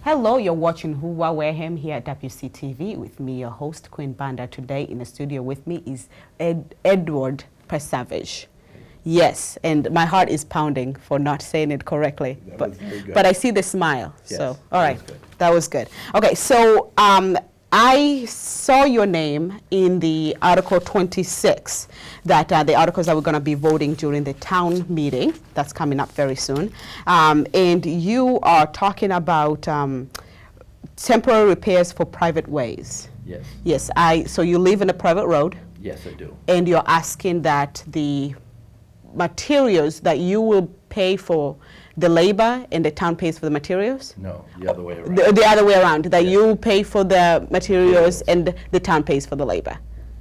Hello, you're watching Huwa Wareham here at WCTV with me, your host, Queen Banda. Today in the studio with me is Edward Persavage. Yes, and my heart is pounding for not saying it correctly. But I see the smile. Yes, so, all right, that was good. Okay, so I saw your name in the Article 26, that the articles that we're going to be voting during the town meeting that's coming up very soon. And you are talking about temporary repairs for private ways. Yes. Yes, so you live in a private road. Yes, I do. And you're asking that the materials that you will pay for the labor and the town pays for the materials? No, the other way around. The other way around, that Yes. you pay for the materials and the town pays for the labor.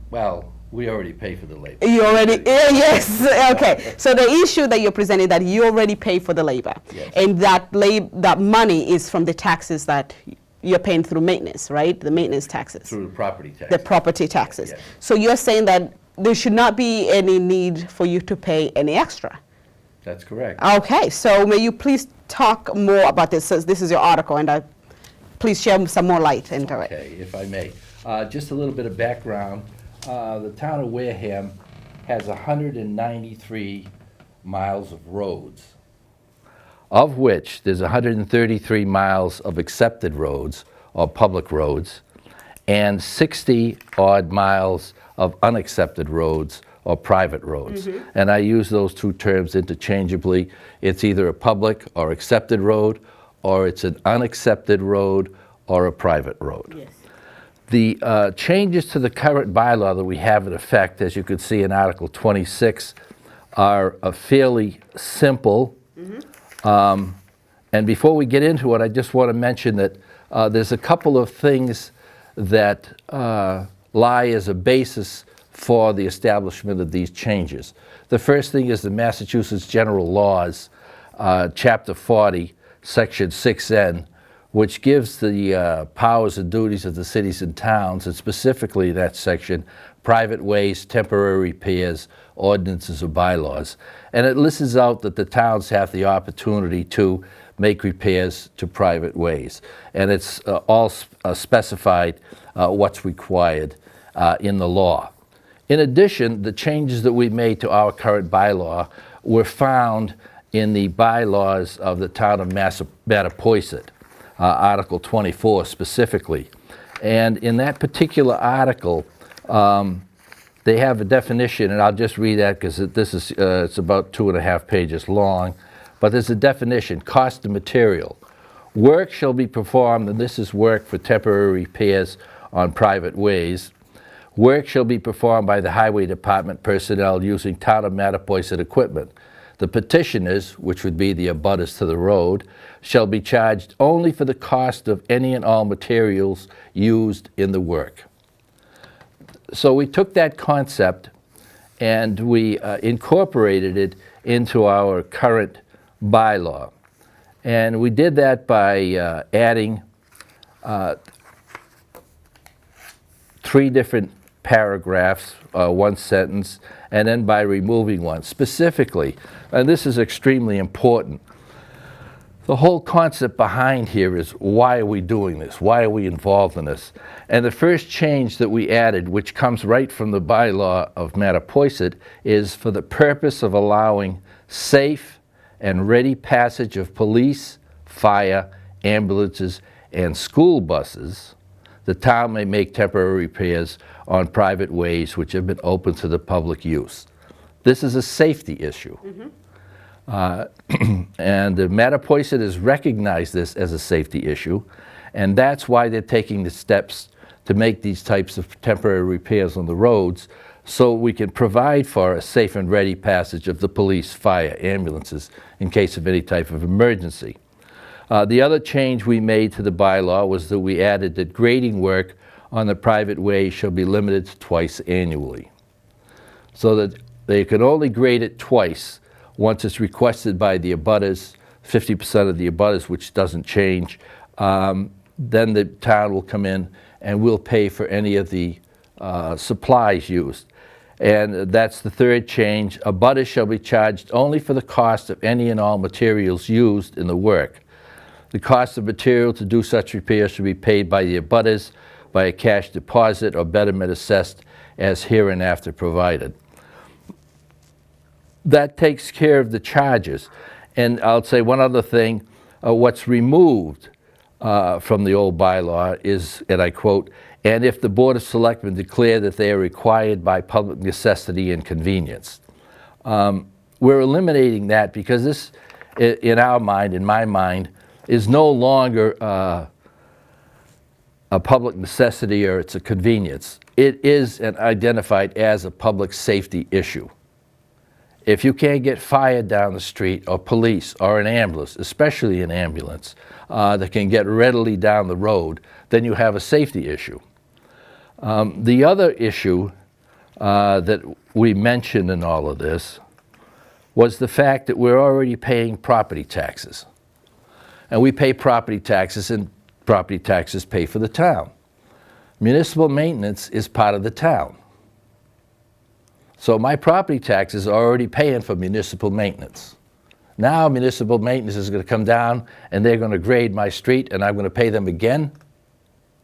Well, we already pay for the labor. You already, yes, okay. So the issue that you're presenting, that you already pay for the labor. Yes. And that money is from the taxes that you're paying through maintenance, right? The maintenance taxes. Through the property tax. The property taxes. Yes. So you're saying that there should not be any need for you to pay any extra. That's correct. Okay, so may you please talk more about this? This is your article, and please share some more light into it. Okay, if I may. Just a little bit of background. The town of Wareham has 193 miles of roads, of which there's 133 miles of accepted roads or public roads and 60 odd miles of unaccepted roads or private roads. Mm-hmm. And I use those two terms interchangeably. It's either a public or accepted road, or it's an unaccepted road or a private road. Yes. The changes to the current bylaw that we have in effect, as you can see in Article 26, are fairly simple. Mm-hmm. And before we get into it, I just want to mention that there's a couple of things that lie as a basis for the establishment of these changes. The first thing is the Massachusetts General Laws, Chapter 40, Section 6N, which gives the powers and duties of the cities and towns, and specifically that section, private ways, temporary repairs, ordinances, or bylaws. And it lists out that the towns have the opportunity to make repairs to private ways. And it's all specified what's required in the law. In addition, the changes that we made to our current bylaw were found in the bylaws of the town of Mattapoisett, Article 24 specifically. And in that particular article, they have a definition, and I'll just read that because this is it's about 2.5 pages long. But there's a definition: cost of material. Work shall be performed, and this is work for temporary repairs on private ways. Work shall be performed by the Highway Department personnel using town of Mattapoisett equipment. The petitioners, which would be the abutters to the road, shall be charged only for the cost of any and all materials used in the work. So we took that concept and we incorporated it into our current bylaw. And we did that by adding 3 different paragraphs, 1 sentence, and then by removing one. Specifically, and this is extremely important, the whole concept behind here is, why are we doing this? Why are we involved in this? And the first change that we added, which comes right from the bylaw of Mattapoisett, is for the purpose of allowing safe and ready passage of police, fire, ambulances, and school buses, the town may make temporary repairs on private ways which have been open to the public use. This is a safety issue. Mm-hmm. And Mattapoisett has recognized this as a safety issue, and that's why they're taking the steps to make these types of temporary repairs on the roads so we can provide for a safe and ready passage of the police, fire, ambulances in case of any type of emergency. The other change we made to the bylaw was that we added that grading work on the private way shall be limited to twice annually, so that they can only grade it twice. Once it's requested by the abutters, 50% of the abutters, which doesn't change, then the town will come in and we'll pay for any of the supplies used. And that's the third change. Abutters shall be charged only for the cost of any and all materials used in the work. The cost of material to do such repairs should be paid by the abutters by a cash deposit or betterment assessed as hereinafter provided. That takes care of the charges. And I'll say one other thing, what's removed from the old bylaw is, and I quote, "and if the Board of Selectmen declare that they are required by public necessity and convenience." We're eliminating that because this, in our mind, in my mind, is no longer a public necessity or it's a convenience. It is identified as a public safety issue. If you can't get fire down the street, or police, or an ambulance, especially an ambulance, that can get readily down the road, then you have a safety issue. The other issue that we mentioned in all of this was the fact that we're already paying property taxes. And we pay property taxes, and property taxes pay for the town. Municipal maintenance is part of the town. So my property taxes are already paying for municipal maintenance. Now municipal maintenance is going to come down and they're going to grade my street and I'm going to pay them again?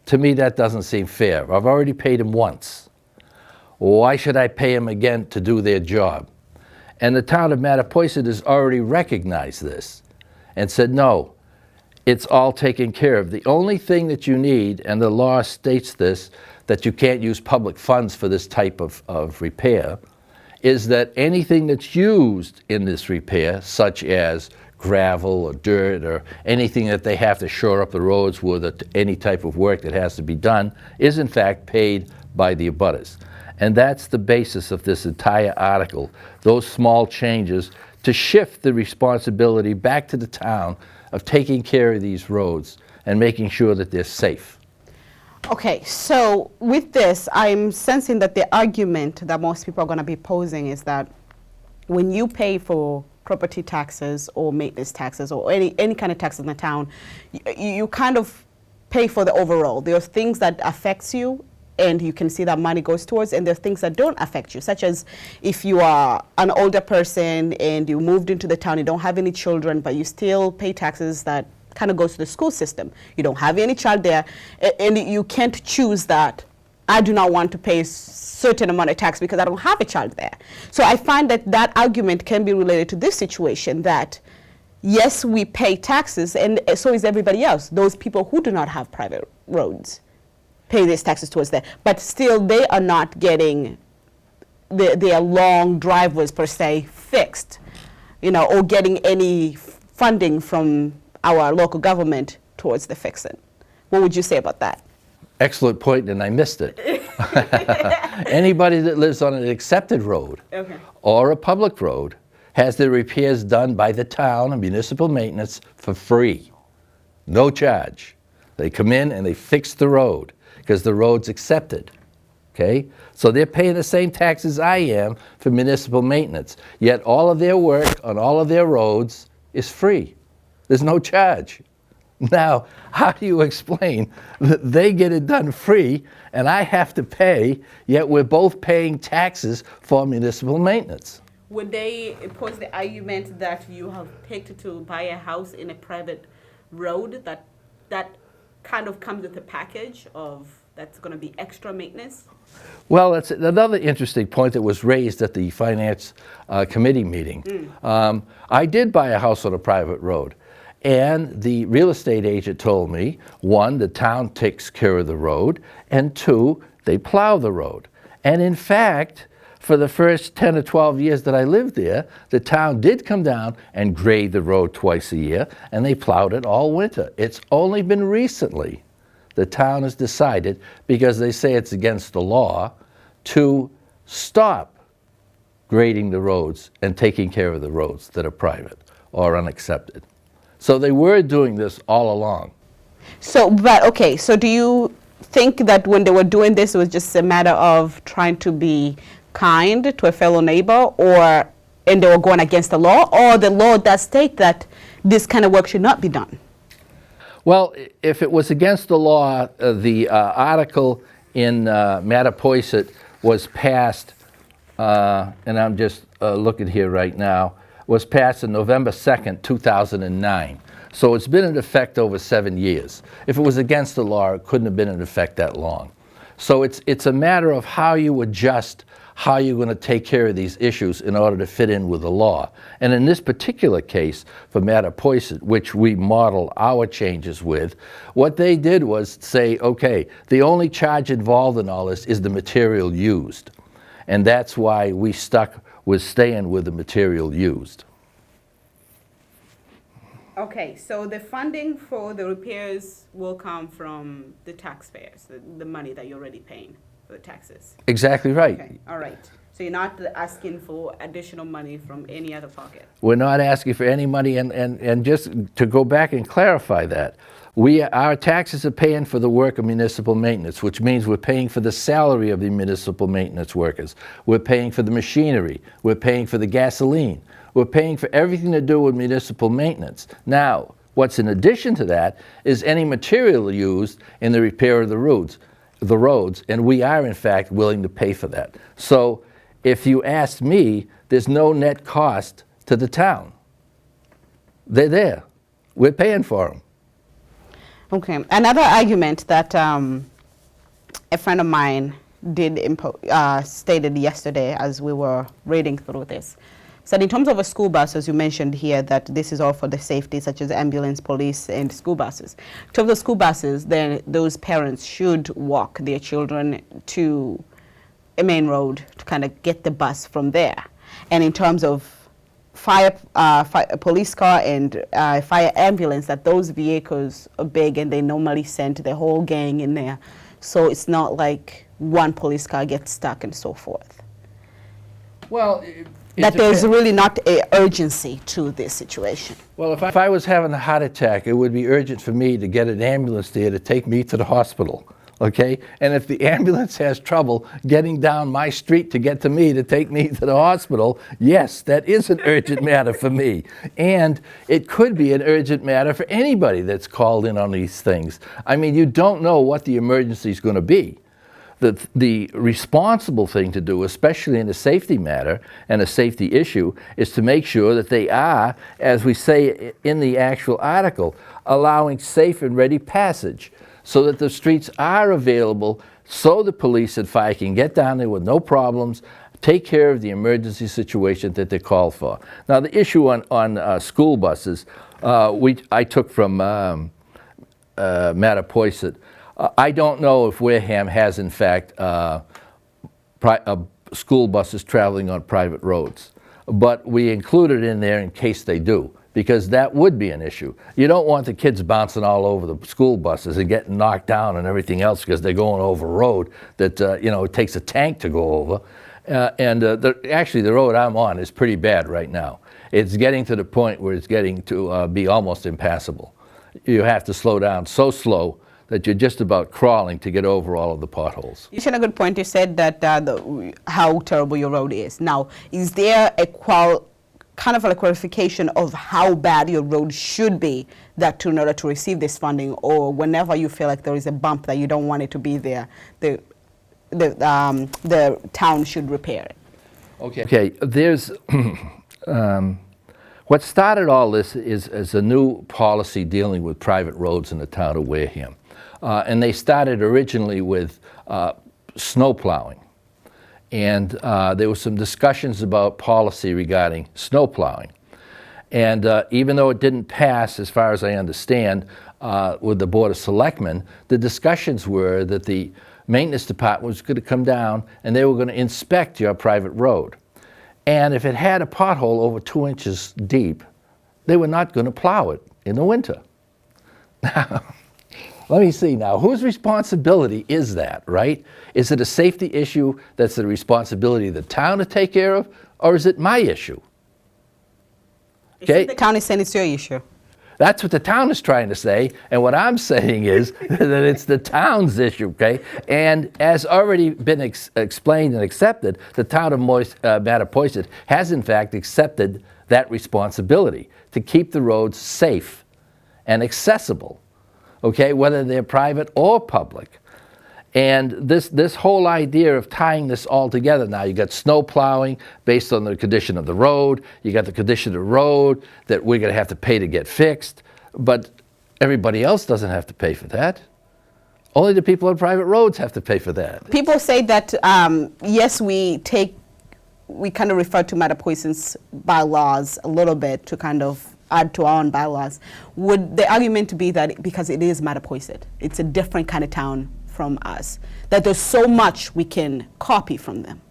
To me, that doesn't seem fair. I've already paid them once. Why should I pay them again to do their job? And the town of Mattapoisett has already recognized this and said, no, it's all taken care of. The only thing that you need, and the law states this, that you can't use public funds for this type of repair, is that anything that's used in this repair, such as gravel or dirt or anything that they have to shore up the roads with, or any type of work that has to be done, is in fact paid by the abutters. And that's the basis of this entire article, those small changes to shift the responsibility back to the town of taking care of these roads and making sure that they're safe. Okay, so with this, I'm sensing that the argument that most people are going to be posing is that when you pay for property taxes or maintenance taxes or any kind of taxes in the town, you kind of pay for the overall. There are things that affects you and you can see that money goes towards, and there are things that don't affect you, such as if you are an older person and you moved into the town, you don't have any children, but you still pay taxes that kind of goes to the school system. You don't have any child there, and you can't choose that I do not want to pay a certain amount of tax because I don't have a child there. So I find that that argument can be related to this situation, that yes, we pay taxes, and so is everybody else. Those people who do not have private roads pay these taxes towards that, but still they are not getting their long driveways per se fixed, or getting any funding from our local government towards the fixing. What would you say about that? Excellent point, and I missed it. Anybody that lives on an accepted road or a public road has their repairs done by the town and municipal maintenance for free, no charge. They come in and they fix the road because the road's accepted. Okay? So they're paying the same taxes I am for municipal maintenance, yet all of their work on all of their roads is free. There's no charge. Now, how do you explain that they get it done free and I have to pay, yet we're both paying taxes for municipal maintenance? Would they pose the argument that you have picked to buy a house in a private road, that kind of comes with a package of that's going to be extra maintenance? Well, that's another interesting point that was raised at the Finance Committee meeting. I did buy a house on a private road. And the real estate agent told me, one, the town takes care of the road, and two, they plow the road. And in fact, for the first 10 or 12 years that I lived there, the town did come down and grade the road twice a year, and they plowed it all winter. It's only been recently the town has decided, because they say it's against the law, to stop grading the roads and taking care of the roads that are private or unaccepted. So they were doing this all along. So do you think that when they were doing this, it was just a matter of trying to be kind to a fellow neighbor, and they were going against the law, or the law does state that this kind of work should not be done? Well, if it was against the law, the article in Mattapoisett was passed, and I'm just looking here right now, was passed on November 2nd, 2009. So it's been in effect over 7 years. If it was against the law, it couldn't have been in effect that long. So it's a matter of how you adjust, how you're going to take care of these issues in order to fit in with the law. And in this particular case, for Mattapoisett, which we model our changes with, what they did was say, okay, the only charge involved in all this is the material used. And that's why we stuck with staying with the material used. Okay, so the funding for the repairs will come from the taxpayers, the money that you're already paying for the taxes. Exactly right. Okay, all right. So you're not asking for additional money from any other pocket? We're not asking for any money, and just to go back and clarify that, our taxes are paying for the work of municipal maintenance, which means we're paying for the salary of the municipal maintenance workers. We're paying for the machinery. We're paying for the gasoline. We're paying for everything to do with municipal maintenance. Now, what's in addition to that is any material used in the repair of the roads, and we are in fact willing to pay for that. So if you ask me, there's no net cost to the town. They're there. We're paying for them. Okay. Another argument that a friend of mine did stated yesterday as we were reading through this, said in terms of a school bus, as you mentioned here, that this is all for the safety, such as ambulance, police, and school buses. In terms of school buses, then those parents should walk their children to a main road to kind of get the bus from there. And in terms of a police car and fire ambulance, that those vehicles are big and they normally send the whole gang in there. So it's not like one police car gets stuck and so forth. Well, that there's really not an urgency to this situation. Well, if I was having a heart attack, it would be urgent for me to get an ambulance there to take me to the hospital, okay? And if the ambulance has trouble getting down my street to get to me to take me to the hospital, yes, that is an urgent matter for me. And it could be an urgent matter for anybody that's called in on these things. I mean, you don't know what the emergency is going to be. The responsible thing to do, especially in a safety matter and a safety issue, is to make sure that they are, as we say in the actual article, allowing safe and ready passage so that the streets are available so the police and fire can get down there with no problems, take care of the emergency situation that they're called for. Now, the issue on school buses, I took from Mattapoisett. I don't know if Wareham has, in fact, school buses traveling on private roads, but we include it in there in case they do, because that would be an issue. You don't want the kids bouncing all over the school buses and getting knocked down and everything else because they're going over a road that, it takes a tank to go over. Actually, the road I'm on is pretty bad right now. It's getting to the point where it's getting to be almost impassable. You have to slow down so slow that you're just about crawling to get over all of the potholes. You said a good point. You said that how terrible your road is. Now, is there a kind of a qualification of how bad your road should be that in order to receive this funding, or whenever you feel like there is a bump that you don't want it to be there, the town should repair it? Okay, there's what started all this is a new policy dealing with private roads in the town of Wareham. And they started originally with snow plowing. And there were some discussions about policy regarding snow plowing. And even though it didn't pass, as far as I understand, with the Board of Selectmen, the discussions were that the maintenance department was going to come down and they were going to inspect your private road. And if it had a pothole over 2 inches deep, they were not going to plow it in the winter. Now, let me see now, whose responsibility is that, right? Is it a safety issue that's the responsibility of the town to take care of, or is it my issue? Okay. The town is saying it's your issue. That's what the town is trying to say, and what I'm saying is that it's the town's issue, okay? And as already been explained and accepted, the town of Mattapoisett has in fact accepted that responsibility to keep the roads safe and accessible, okay, whether they're private or public. And this whole idea of tying this all together, now you got snow plowing based on the condition of the road, you got the condition of the road that we're going to have to pay to get fixed. but everybody else doesn't have to pay for that. Only the people on private roads have to pay for that. People say that, yes, we kind of refer to Mattapoison's bylaws a little bit to kind of add to our own bylaws. Would the argument to be that because it is Mattapoisett, it's a different kind of town from us, that there's so much we can copy from them?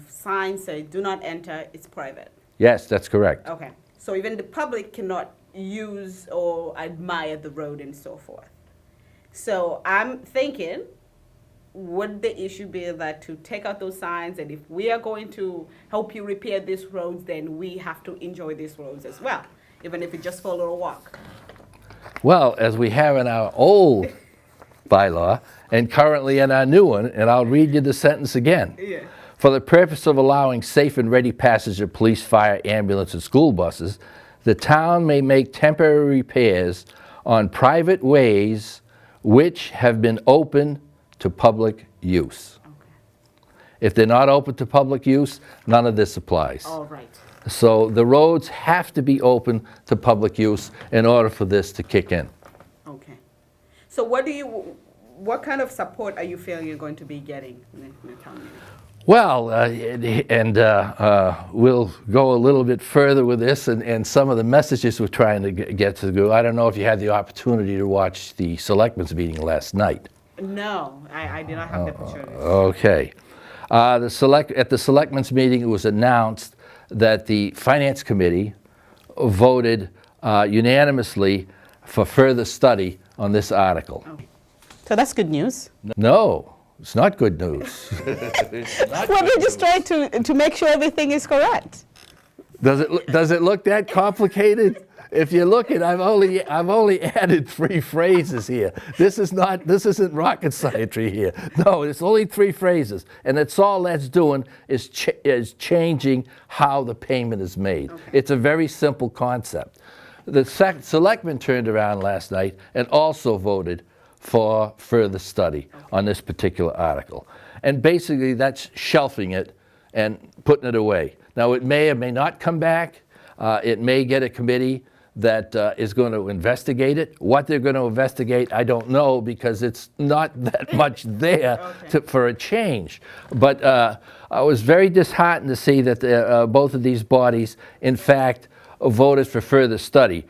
Signs say, do not enter, it's private. Yes, that's correct. Okay, so even the public cannot use or admire the road and so forth. So I'm thinking, would the issue be that to take out those signs, and if we are going to help you repair these roads, then we have to enjoy these roads as well, even if it's just for a little walk? Well, as we have in our old bylaw and currently in our new one, and I'll read you the sentence again. Yeah. For the purpose of allowing safe and ready passage of police, fire, ambulance, and school buses, the town may make temporary repairs on private ways which have been open to public use. Okay. If they're not open to public use, none of this applies. All right. So the roads have to be open to public use in order for this to kick in. Okay. So what kind of support are you feeling you're going to be getting in the town meeting? Well, we'll go a little bit further with this and some of the messages we're trying to get to go. I don't know if you had the opportunity to watch the selectmen's meeting last night. No, I did not have the opportunity. Okay. At the selectmen's meeting, it was announced that the Finance Committee voted unanimously for further study on this article. Okay. So that's good news. No. It's not good news. Well, they're just trying to make sure everything is correct. Does it look that complicated? If you look at, I've only added 3 phrases here. This isn't rocket science here. No, it's only 3 phrases, and it's all that's doing is changing how the payment is made. Okay. It's a very simple concept. The selectmen turned around last night and also voted for further study on this particular article. And basically that's shelving it and putting it away. Now it may or may not come back. It may get a committee that is going to investigate it. What they're going to investigate, I don't know, because it's not that much there for a change. But I was very disheartened to see that both of these bodies, in fact, voted for further study.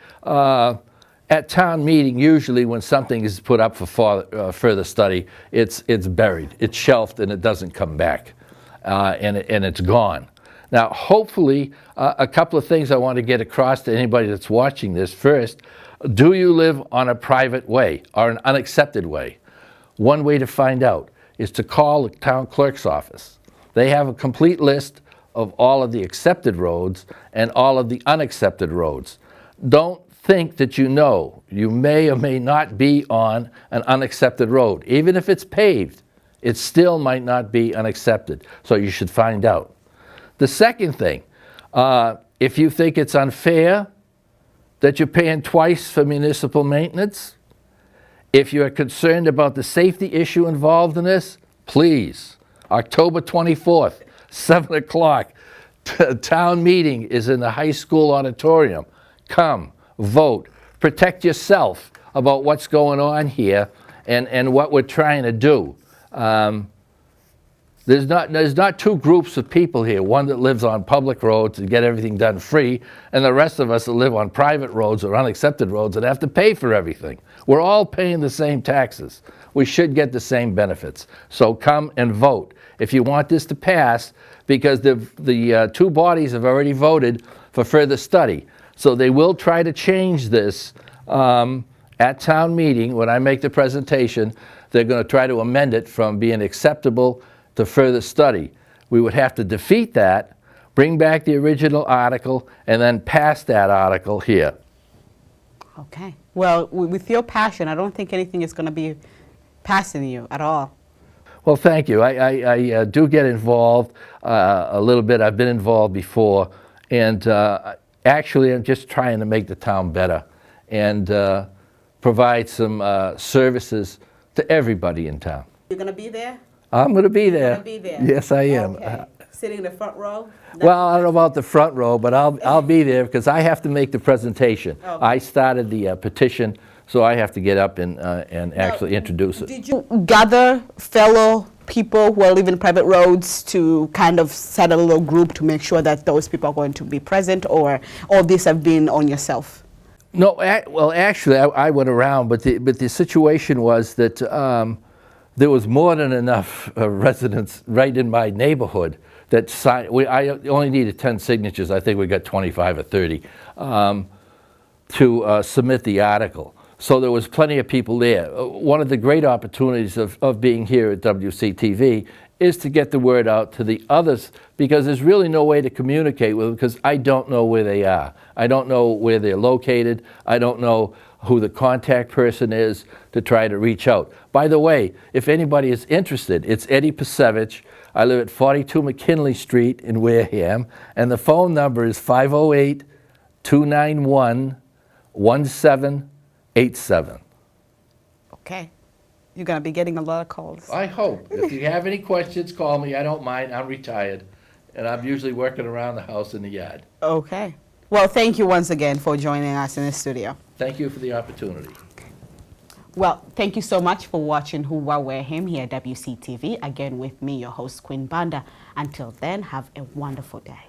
At town meeting, usually when something is put up for further study, it's buried, it's shelved, and it doesn't come back, and it's gone. Now, hopefully, a couple of things I want to get across to anybody that's watching this. First, do you live on a private way or an unaccepted way? One way to find out is to call the town clerk's office. They have a complete list of all of the accepted roads and all of the unaccepted roads. Don't think that you know. You may or may not be on an unaccepted road. Even if it's paved, it still might not be unaccepted. So you should find out. The second thing, if you think it's unfair that you're paying twice for municipal maintenance, if you're concerned about the safety issue involved in this, please, October 24th, 7 o'clock, town meeting is in the high school auditorium. Come. Vote. Protect yourself about what's going on here and what we're trying to do. There's not 2 groups of people here, one that lives on public roads and get everything done free, and the rest of us that live on private roads or unaccepted roads and have to pay for everything. We're all paying the same taxes. We should get the same benefits. So come and vote if you want this to pass, because the 2 bodies have already voted for further study. So they will try to change this at town meeting. When I make the presentation, they're going to try to amend it from being acceptable to further study. We would have to defeat that, bring back the original article, and then pass that article here. Okay. Well, with your passion, I don't think anything is going to be passing you at all. Well, thank you. I do get involved a little bit. I've been involved before, and actually, I'm just trying to make the town better and provide some services to everybody in town. You're going to be there? I'm going to be there. You're going to be there? Yes, I am. Okay. sitting in the front row? Well, I don't know about the front row, but I'll be there because I have to make the presentation. Okay. I started the petition, so I have to get up and actually introduce it. Did you gather fellow people who are living private roads to kind of set a little group to make sure that those people are going to be present, or all these have been on yourself? No, well, actually, I went around, but the situation was that there was more than enough residents right in my neighborhood that signed. I only needed 10 signatures. I think we got 25 or 30 to submit the article. So there was plenty of people there. One of the great opportunities of being here at WCTV is to get the word out to the others, because there's really no way to communicate with them because I don't know where they are. I don't know where they're located. I don't know who the contact person is to try to reach out. By the way, if anybody is interested, it's Eddie Pasevich. I live at 42 McKinley Street in Wareham, and the phone number is 508-291-1787. Okay. You're going to be getting a lot of calls. I hope. If you have any questions, call me. I don't mind. I'm retired, and I'm usually working around the house in the yard. Okay. Well, thank you once again for joining us in the studio. Thank you for the opportunity. Well, thank you so much for watching Who What Where Him here at WCTV. Again, with me, your host, Queen Banda. Until then, have a wonderful day.